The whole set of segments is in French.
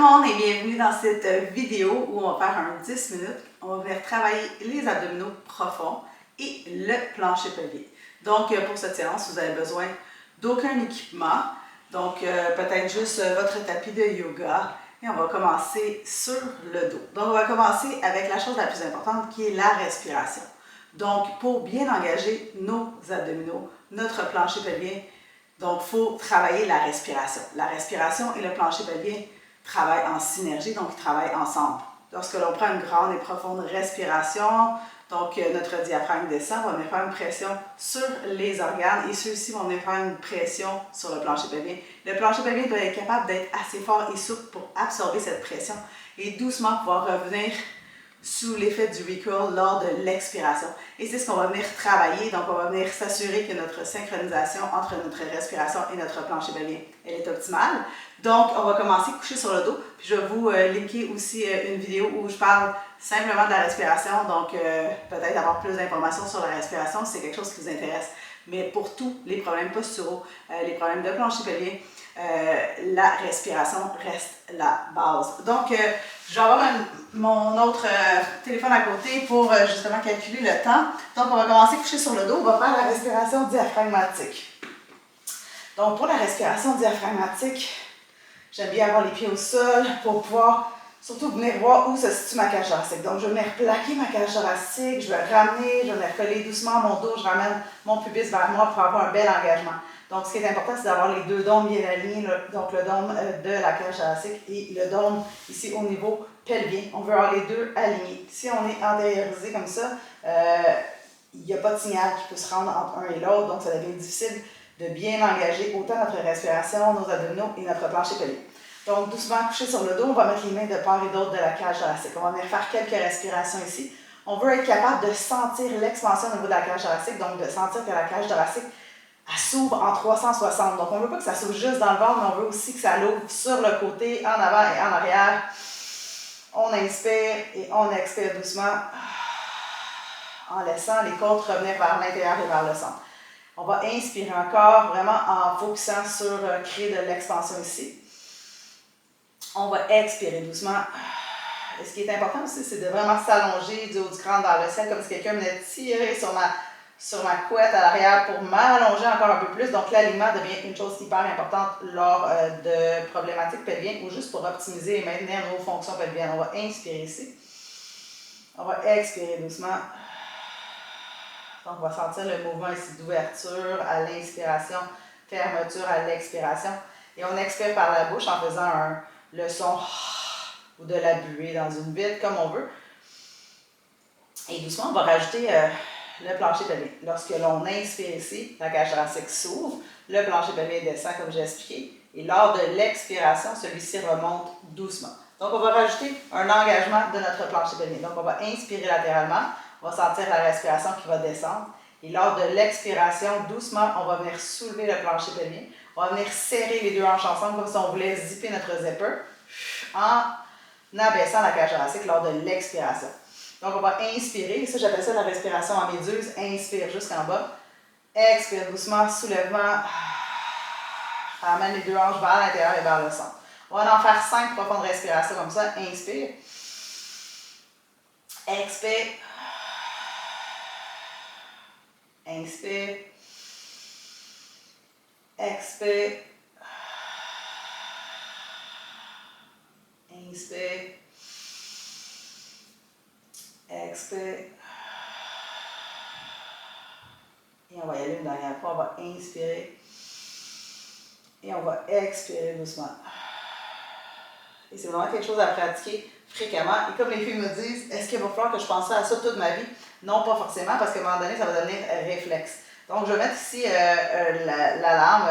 le monde et bienvenue dans cette vidéo où on va faire un 10 minutes. On va venir travailler les abdominaux profonds et le plancher pelvien. Donc pour cette séance, vous avez besoin d'aucun équipement. Donc peut-être juste votre tapis de yoga. Et on va commencer sur le dos. Donc on va commencer avec la chose la plus importante qui est la respiration. Donc pour bien engager nos abdominaux, notre plancher pelvien, donc il faut travailler la respiration. La respiration et le plancher pelvien travaillent en synergie, donc ils travaillent ensemble. Lorsque l'on prend une grande et profonde respiration, donc notre diaphragme descend, on va venir faire une pression sur les organes et ceux-ci vont venir faire une pression sur le plancher pelvien. Le plancher pelvien doit être capable d'être assez fort et souple pour absorber cette pression et doucement pouvoir revenir sous l'effet du recoil lors de l'expiration. Et c'est ce qu'on va venir travailler. Donc, on va venir s'assurer que notre synchronisation entre notre respiration et notre plancher pelvien, elle est optimale. Donc, on va commencer couché sur le dos. Puis, je vais vous linker aussi une vidéo où je parle simplement de la respiration. Donc, peut-être avoir plus d'informations sur la respiration si c'est quelque chose qui vous intéresse. Mais pour tous les problèmes posturaux, les problèmes de plancher pelvien, la respiration reste la base. Donc, je vais avoir mon autre téléphone à côté pour justement calculer le temps. Donc, on va commencer couché sur le dos. On va faire la respiration diaphragmatique. Donc, pour la respiration diaphragmatique, j'aime bien avoir les pieds au sol pour pouvoir surtout venir voir où se situe ma cage thoracique. Donc, je vais venir plaquer ma cage thoracique, je vais ramener, je vais venir coller doucement mon dos, je ramène mon pubis vers moi pour avoir un bel engagement. Donc, ce qui est important, c'est d'avoir les deux dômes bien alignés, donc le dôme de la cage thoracique et le dôme ici au niveau pelvien. On veut avoir les deux alignés. Si on est antériorisé comme ça, il n'y a pas de signal qui peut se rendre entre un et l'autre, donc ça devient difficile de bien engager autant notre respiration, nos abdominaux et notre plancher pelvien. Donc, doucement couché sur le dos, on va mettre les mains de part et d'autre de la cage thoracique. On va venir faire quelques respirations ici. On veut être capable de sentir l'expansion au niveau de la cage thoracique, donc de sentir que la cage thoracique elle s'ouvre en 360. Donc, on ne veut pas que ça s'ouvre juste dans le ventre, mais on veut aussi que ça l'ouvre sur le côté, en avant et en arrière. On inspire et on expire doucement en laissant les côtes revenir vers l'intérieur et vers le centre. On va inspirer encore, vraiment en focusant sur créer de l'expansion ici. On va expirer doucement. Et ce qui est important aussi, c'est de vraiment s'allonger du haut du crâne vers le ciel, comme si quelqu'un venait tirer sur ma couette à l'arrière pour m'allonger encore un peu plus. Donc, l'alignement devient une chose hyper importante lors de problématiques pelviennes ou juste pour optimiser et maintenir nos fonctions pelviennes. On va inspirer ici. On va expirer doucement. Donc, on va sentir le mouvement ici d'ouverture à l'inspiration, fermeture à l'expiration. Et on expire par la bouche en faisant le son ou de la buée dans une bite, comme on veut. Et doucement, on va rajouter le plancher pelvien. Lorsque l'on inspire ici, la cage thoracique s'ouvre, le plancher pelvien descend, comme j'ai expliqué. Et lors de l'expiration, celui-ci remonte doucement. Donc, on va rajouter un engagement de notre plancher pelvien. Donc, on va inspirer latéralement. On va sentir la respiration qui va descendre. Et lors de l'expiration, doucement, on va venir soulever le plancher pelvien. On va venir serrer les deux hanches ensemble comme si on voulait zipper notre zipper en abaissant la cage thoracique lors de l'expiration. Donc, on va inspirer. Ça, j'appelle ça la respiration en méduse. Inspire jusqu'en bas. Expire doucement, soulèvement. Ramène les deux hanches vers l'intérieur et vers le centre. On va en faire 5 profondes respirations comme ça. Inspire. Expire. Inspire. Expire. Inspire. Expire. Et on va y aller une dernière fois. On va inspirer. Et on va expirer doucement. Et c'est vraiment quelque chose à pratiquer fréquemment. Et comme les filles me disent, est-ce qu'il va falloir que je pense à ça toute ma vie? Non, pas forcément, parce qu'à un moment donné, ça va devenir réflexe. Donc, je vais mettre ici l'alarme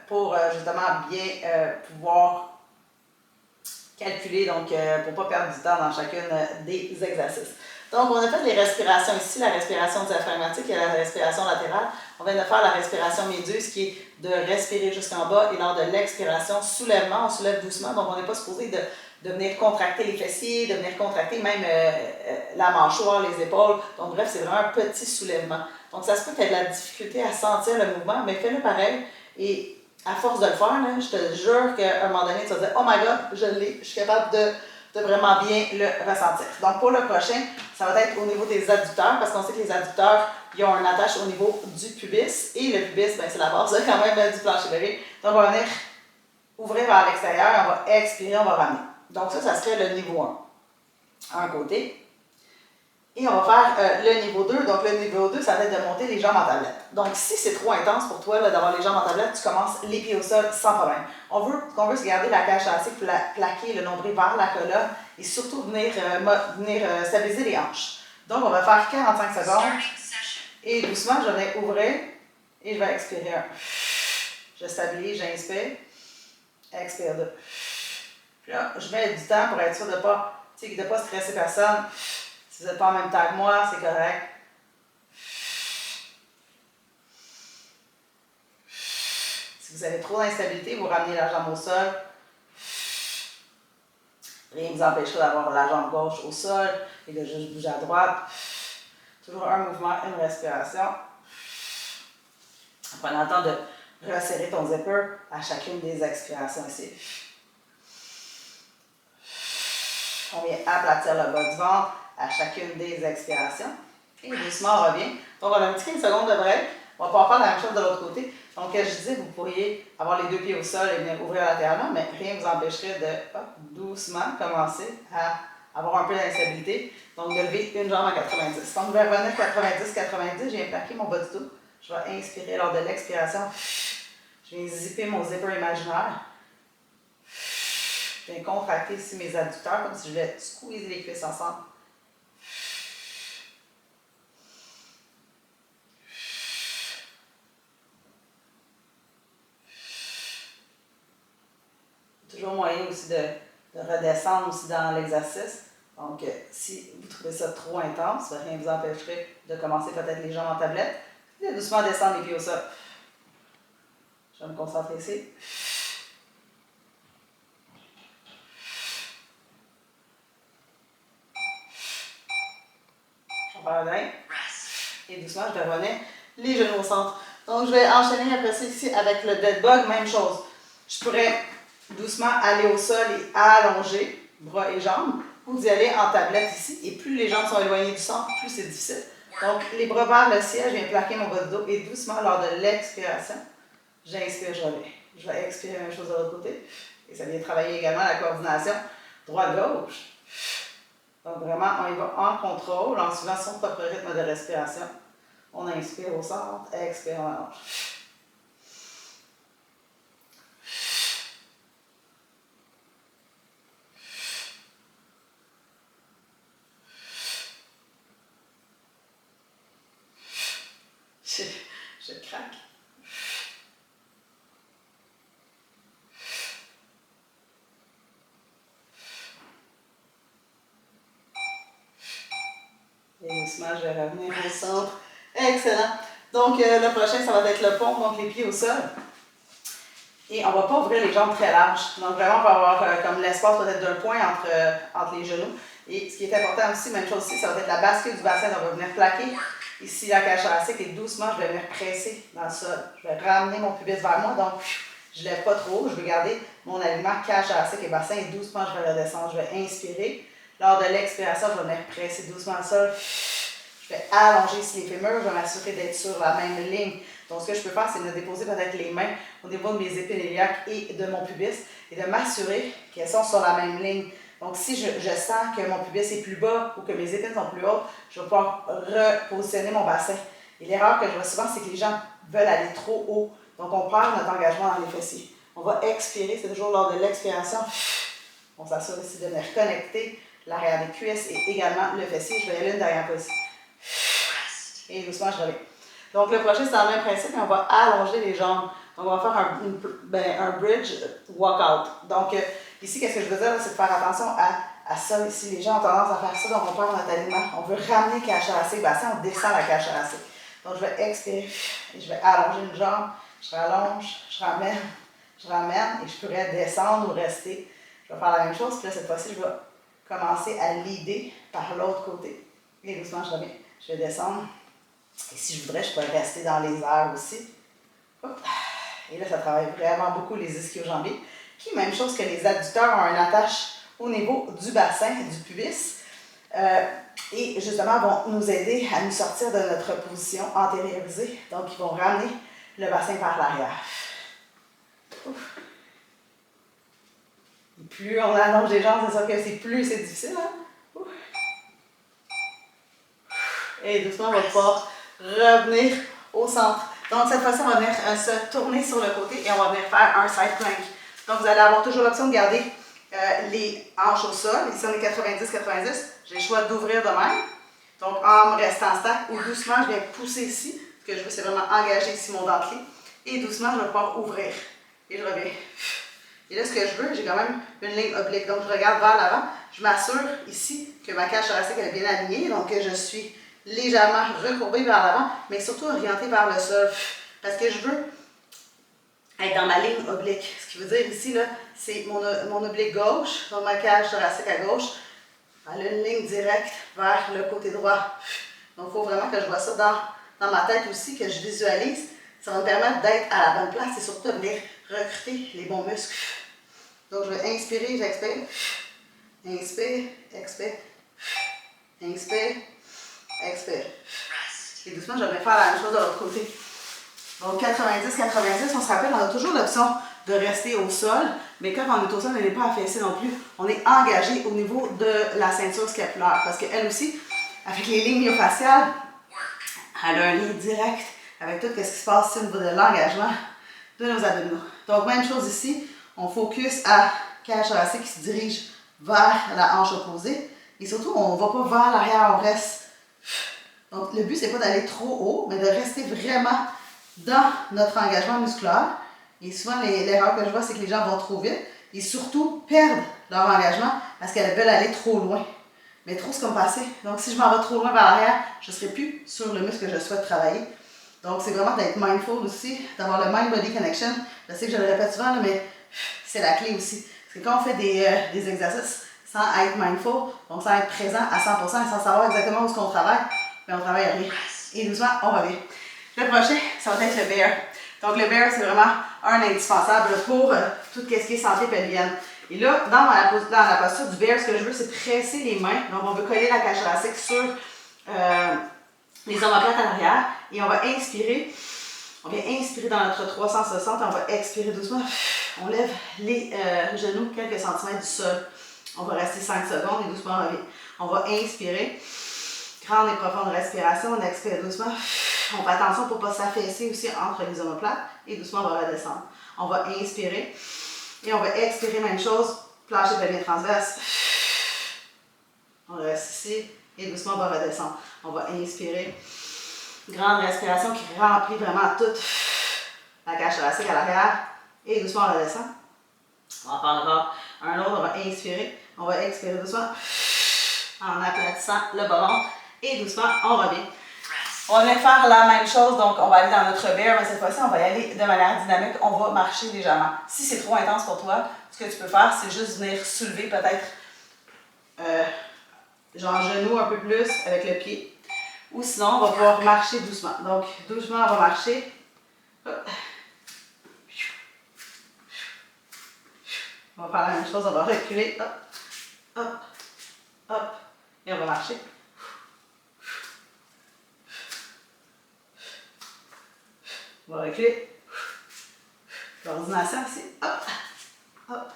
pour justement bien pouvoir calculer, donc pour ne pas perdre du temps dans chacune des exercices. Donc, on a fait les respirations ici, la respiration diaphragmatique et la respiration latérale. On vient de faire la respiration méduse qui est de respirer jusqu'en bas et lors de l'expiration, soulèvement, on soulève doucement. Donc, on n'est pas supposé de venir contracter les fessiers, de venir contracter même la mâchoire, les épaules. Donc, bref, c'est vraiment un petit soulèvement. Donc, ça se peut qu'il y ait de la difficulté à sentir le mouvement, mais fais-le pareil et à force de le faire, là, je te jure qu'à un moment donné, tu vas dire « Oh my God, je l'ai, je suis capable de vraiment bien le ressentir. » Donc, pour le prochain, ça va être au niveau des adducteurs, parce qu'on sait que les adducteurs, ils ont une attache au niveau du pubis, et le pubis, ben, c'est la base quand même du plancher pelvien. Donc, on va venir ouvrir vers l'extérieur, on va expirer, on va ramener. Donc, ça serait le niveau 1. Un côté. Et on va faire le niveau 2. Donc, le niveau 2, ça va être de monter les jambes en tablette. Donc, si c'est trop intense pour toi d'avoir les jambes en tablette, tu commences les pieds au sol sans problème. Ce qu'on veut, c'est garder la cage thoracique, plaquer le nombril vers la colonne et surtout venir stabiliser les hanches. Donc, on va faire 45 secondes. Et doucement, je vais ouvrir et je vais expirer un. Je stabilise, j'inspire. Expire 2. Puis là, je mets du temps pour être sûr de ne pas stresser personne. Si vous n'êtes pas en même temps que moi, c'est correct. Si vous avez trop d'instabilité, vous ramenez la jambe au sol. Rien ne vous empêchera d'avoir la jambe gauche au sol et de juste bouger à droite. Toujours un mouvement, une respiration. En prenant le temps de resserrer ton zipper à chacune des expirations ici. On vient aplatir le bas du ventre à chacune des expirations. Et doucement, on revient. Donc, on a un petit 15 secondes de break. On va pouvoir faire la même chose de l'autre côté. Donc, je disais, vous pourriez avoir les deux pieds au sol et venir ouvrir latéralement, mais rien ne vous empêcherait de doucement commencer à avoir un peu d'instabilité. Donc, de lever une jambe à 90. Donc, je vais revenir 90-90. Je viens plaquer mon bas du dos. Je vais inspirer lors de l'expiration. Je viens zipper mon zipper imaginaire. Je viens contracter ici mes adducteurs comme si je voulais squeezer les cuisses ensemble. Toujours moyen aussi de redescendre aussi dans l'exercice. Donc, si vous trouvez ça trop intense, rien ne vous empêcherait de commencer peut-être les jambes en tablette et doucement descendre les pieds au sol. Je vais me concentrer ici. Je vais faire un bain. Et doucement, je vais revenir les genoux au centre. Donc, je vais enchaîner après ça ici avec le dead bug, même chose. Je pourrais doucement aller au sol et allonger bras et jambes, ou d'y aller en tablette ici. Et plus les jambes sont éloignées du centre, plus c'est difficile. Donc, les bras vers le ciel, je viens plaquer mon bas de dos et doucement, lors de l'expiration, j'inspire, je reviens. Je vais expirer la même chose de l'autre côté. Et ça vient travailler également la coordination droite-gauche. Donc, vraiment, on y va en contrôle, en suivant son propre rythme de respiration. On inspire au centre, expire en hanche. Je craque. Et doucement, je vais revenir au centre. Excellent. Donc, le prochain, ça va être le pont, donc les pieds au sol. Et on ne va pas ouvrir les jambes très larges. Donc, vraiment, on va avoir comme l'espace peut-être d'un point entre les genoux. Et ce qui est important aussi, même chose ici, ça va être la bascule du bassin. Donc, on va venir plaquer ici la cage thoracique et doucement, je vais venir presser dans le sol. Je vais ramener mon pubis vers moi. Donc, je ne lève pas trop haut. Je vais garder mon alignement cage thoracique et bassin. Et doucement, je vais redescendre. Je vais inspirer. Lors de l'expiration, je vais venir presser doucement le sol. Je vais allonger ici les fémurs. Je vais m'assurer d'être sur la même ligne. Donc, ce que je peux faire, c'est de déposer peut-être les mains au niveau de mes épines iliaques et de mon pubis et de m'assurer qu'elles sont sur la même ligne. Donc, si je sens que mon pubis est plus bas ou que mes épines sont plus hautes, je vais pouvoir repositionner mon bassin. Et l'erreur que je vois souvent, c'est que les gens veulent aller trop haut. Donc, on perd notre engagement dans les fessiers. On va expirer, c'est toujours lors de l'expiration. On s'assure aussi de venir connecter l'arrière des cuisses et également le fessier. Je vais y aller une dernière fois ici. Et doucement, je reviens. Donc, le prochain, c'est dans le même principe, mais on va allonger les jambes. Donc, on va faire un bridge walkout. Donc, ici, qu'est-ce que je veux dire, c'est de faire attention à ça. Ici, les gens ont tendance à faire ça, donc on perd notre alignement. On veut ramener cage thoracique, bassin, on descend la cage thoracique. Donc, je vais expirer et je vais allonger une jambe. Je rallonge, je ramène et je pourrais descendre ou rester. Je vais faire la même chose. Puis là, cette fois-ci, je vais commencer à leader par l'autre côté. Et doucement, je reviens. Je vais descendre. Et si je voudrais, je pourrais rester dans les airs aussi. Hop. Et là, ça travaille vraiment beaucoup les ischio-jambiers, qui, même chose que les adducteurs, ont une attache au niveau du bassin, du pubis. Et justement, vont nous aider à nous sortir de notre position antériorisée. Donc, ils vont ramener le bassin par l'arrière. Plus on allonge les jambes, c'est sûr que plus c'est difficile. Hein? Et doucement, on va pouvoir revenir au centre. Donc, cette fois-ci, on va venir se tourner sur le côté et on va venir faire un side plank. Donc, vous allez avoir toujours l'option de garder les hanches au sol. Ici, on est 90-90. J'ai le choix d'ouvrir de même. Donc, en me restant stack ou doucement, je viens pousser ici. Ce que je veux, c'est vraiment engager ici mon dentelé. Et doucement, je vais pouvoir ouvrir. Et je reviens. Et là, ce que je veux, j'ai quand même une ligne oblique. Donc, je regarde vers l'avant. Je m'assure ici que ma cage thoracique est bien alignée. Donc, je suis légèrement recourbée vers l'avant, mais surtout orientée vers le sol. Parce que je veux être dans ma ligne oblique. Ce qui veut dire ici, là, c'est mon oblique gauche, donc ma cage thoracique à gauche. Elle a une ligne directe vers le côté droit. Donc, il faut vraiment que je vois ça dans ma tête aussi, que je visualise. Ça va me permettre d'être à la bonne place et surtout de venir recruter les bons muscles. Donc, je vais inspirer, j'expire. Inspire, expire. Inspire, expire. Et doucement, je vais faire la même chose de l'autre côté. Donc, 90-90, on se rappelle, on a toujours l'option de rester au sol, mais quand on est au sol, on n'est pas affaissé non plus. On est engagé au niveau de la ceinture scapulaire parce qu'elle aussi, avec les lignes myofaciales, elle a un lien direct avec tout ce qui se passe au niveau de l'engagement de nos abdominaux. Donc, même chose ici, on focus à cage thoracique qui se dirige vers la hanche opposée. Et surtout, on ne va pas vers l'arrière, on reste. Donc, le but, c'est pas d'aller trop haut, mais de rester vraiment dans notre engagement musculaire. Et souvent, l'erreur que je vois, c'est que les gens vont trop vite et surtout perdent leur engagement parce qu'elles veulent aller trop loin. Mais trop, c'est comme passer. Donc, si je m'en vais trop loin vers l'arrière, je ne serai plus sur le muscle que je souhaite travailler. Donc, c'est vraiment d'être mindful aussi, d'avoir le mind-body connection. Je sais que je le répète souvent, mais c'est la clé aussi. Parce que quand on fait des exercices sans être mindful, donc sans être présent à 100% et sans savoir exactement où est-ce qu'on travaille, mais on travaille à rien. Et doucement, on revient. Le prochain, ça va être le bear. Donc, le bear, c'est vraiment un indispensable pour tout ce qui est santé pelvienne. Et là, dans la posture du bear, ce que je veux, c'est presser les mains. Donc, on veut coller la cage thoracique sur les omoplates à l'arrière. Et on va inspirer. On vient inspirer dans notre 360 et on va expirer doucement. On lève les genoux quelques centimètres du sol. On va rester 5 secondes et doucement on revient. On va inspirer. Grande et profonde respiration. On expire doucement. On fait attention pour ne pas s'affaisser aussi entre les omoplates. Et doucement, on va redescendre. On va inspirer. Et on va expirer, même chose. Plancher pelvien transverse. On reste ici. Et doucement, on va redescendre. On va inspirer. Grande respiration qui remplit vraiment toute la cage thoracique à l'arrière. Et doucement, on redescend. On va faire encore un autre. On va inspirer. On va expirer doucement. En aplatissant le bas ventre. Et doucement, on revient. On va faire la même chose, donc on va aller dans notre bear, mais cette fois-ci, on va y aller de manière dynamique. On va marcher légèrement. Si c'est trop intense pour toi, ce que tu peux faire, c'est juste venir soulever peut-être genre genou un peu plus avec le pied. Ou sinon, on va pouvoir marcher doucement. Donc, doucement, on va marcher. Hop. On va faire la même chose, on va reculer. Hop, hop, hop. Et on va marcher. On va reculer. Coordination ici. Hop, hop,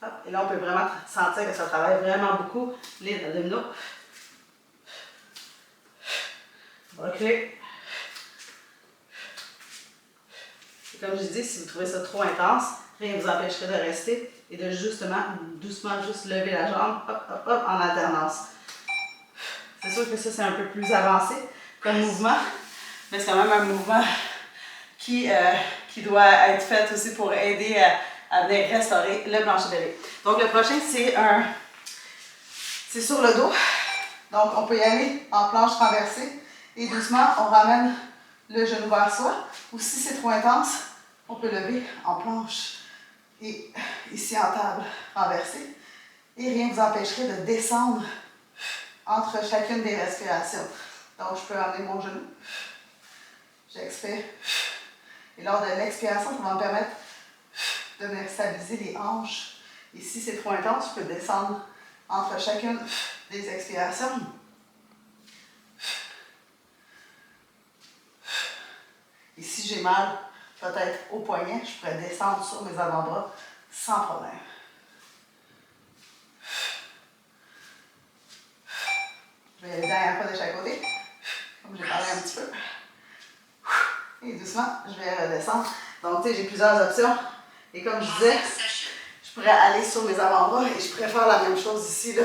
hop. Et là, on peut vraiment sentir que ça travaille vraiment beaucoup les abdominaux. On va reculer. Et comme je dis, si vous trouvez ça trop intense, rien ne vous empêcherait de rester et de justement, doucement, juste lever la jambe, hop, hop, hop, en alternance. C'est sûr que ça, c'est un peu plus avancé comme mouvement, mais c'est quand même un mouvement qui doit être fait aussi pour aider à venir restaurer le plancher pelvien. Donc, le prochain, c'est sur le dos. Donc, on peut y aller en planche renversée et doucement, on ramène le genou vers soi. Ou si c'est trop intense, on peut lever en planche et ici en table renversée. Et rien ne vous empêcherait de descendre entre chacune des respirations. Donc, je peux amener mon genou. J'expire. Et lors de l'expiration, ça va me permettre de venir stabiliser les hanches. Et si c'est trop intense, je peux descendre entre chacune des expirations. Et si j'ai mal, peut-être au poignet, je pourrais descendre sur mes avant-bras sans problème. Je vais aller derrière pas de chaque côté, comme j'ai parlé un petit peu. Et doucement, je vais redescendre. Donc, tu sais, j'ai plusieurs options. Et comme je disais, je pourrais aller sur mes avant-bras et je pourrais faire la même chose ici, là.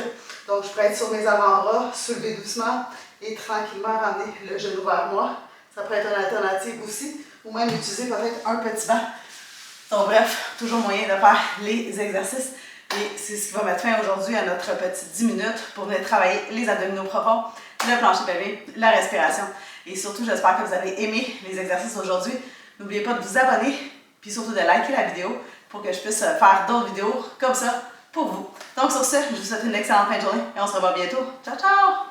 Donc, je pourrais être sur mes avant-bras, soulever doucement et tranquillement ramener le genou vers moi. Ça pourrait être une alternative aussi. Ou même utiliser peut-être un petit banc. Donc, bref, toujours moyen de faire les exercices. Et c'est ce qui va mettre fin aujourd'hui à notre petite 10 minutes pour venir travailler les abdominaux profonds, le plancher pelvien, la respiration. Et surtout, j'espère que vous avez aimé les exercices aujourd'hui. N'oubliez pas de vous abonner, puis surtout de liker la vidéo pour que je puisse faire d'autres vidéos comme ça pour vous. Donc sur ce, je vous souhaite une excellente fin de journée et on se revoit bientôt. Ciao, ciao!